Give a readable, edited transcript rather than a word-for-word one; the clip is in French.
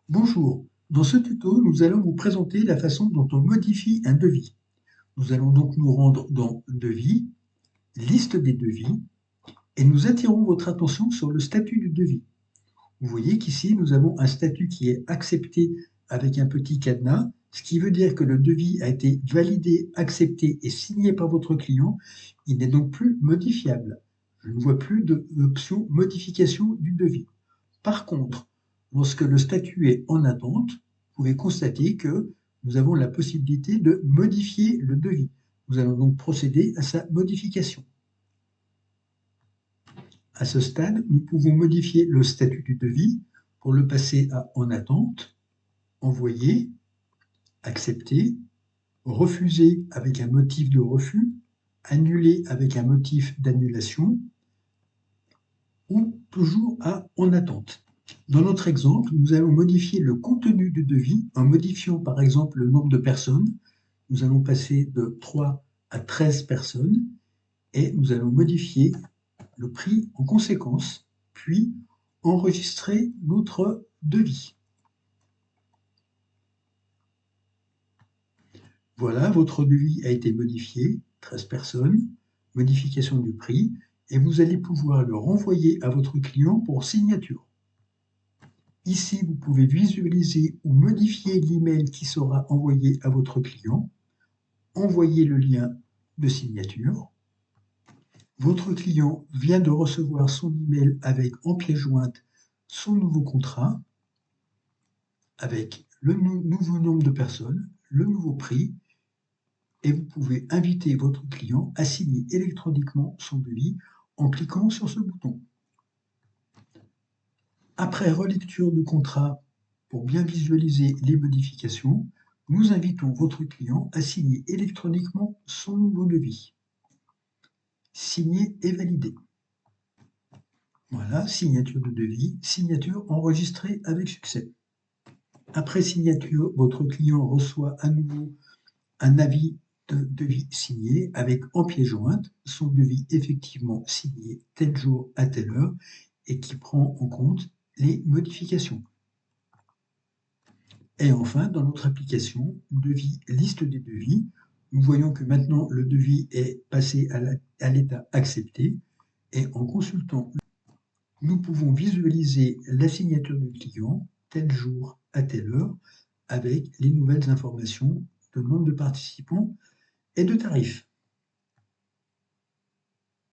Bonjour, dans ce tuto, nous allons vous présenter la façon dont on modifie un devis. Nous allons donc nous rendre dans Devis, Liste des devis, et nous attirons votre attention sur le statut du devis. Vous voyez qu'ici, nous avons un statut qui est accepté avec un petit cadenas, ce qui veut dire que le devis a été validé, accepté et signé par votre client. Il n'est donc plus modifiable. Je ne vois plus d'option modification du devis. Par contre, lorsque le statut est en attente, vous pouvez constater que nous avons la possibilité de modifier le devis. Nous allons donc procéder à sa modification. À ce stade, nous pouvons modifier le statut du devis pour le passer à en attente, envoyer, accepter, refuser avec un motif de refus, annuler avec un motif d'annulation ou toujours à en attente. Dans notre exemple, nous allons modifier le contenu du devis en modifiant par exemple le nombre de personnes. Nous allons passer de 3 à 13 personnes et nous allons modifier le prix en conséquence, puis enregistrer notre devis. Voilà, votre devis a été modifié, 13 personnes, modification du prix, et vous allez pouvoir le renvoyer à votre client pour signature. Ici, vous pouvez visualiser ou modifier l'email qui sera envoyé à votre client, envoyer le lien de signature. Votre client vient de recevoir son email avec en pièce jointe son nouveau contrat, avec le nouveau nombre de personnes, le nouveau prix, et vous pouvez inviter votre client à signer électroniquement son devis en cliquant sur ce bouton. Après relecture du contrat, pour bien visualiser les modifications, nous invitons votre client à signer électroniquement son nouveau devis. Signer et valider. Voilà, signature de devis, signature enregistrée avec succès. Après signature, votre client reçoit à nouveau un avis de devis signé avec en pièce jointe son devis effectivement signé tel jour à telle heure et qui prend en compte les modifications. Et enfin, dans notre application devis, liste des devis, nous voyons que maintenant le devis est passé à l'état accepté et en consultant, nous pouvons visualiser la signature du client tel jour à telle heure avec les nouvelles informations de nombre de participants et de tarifs.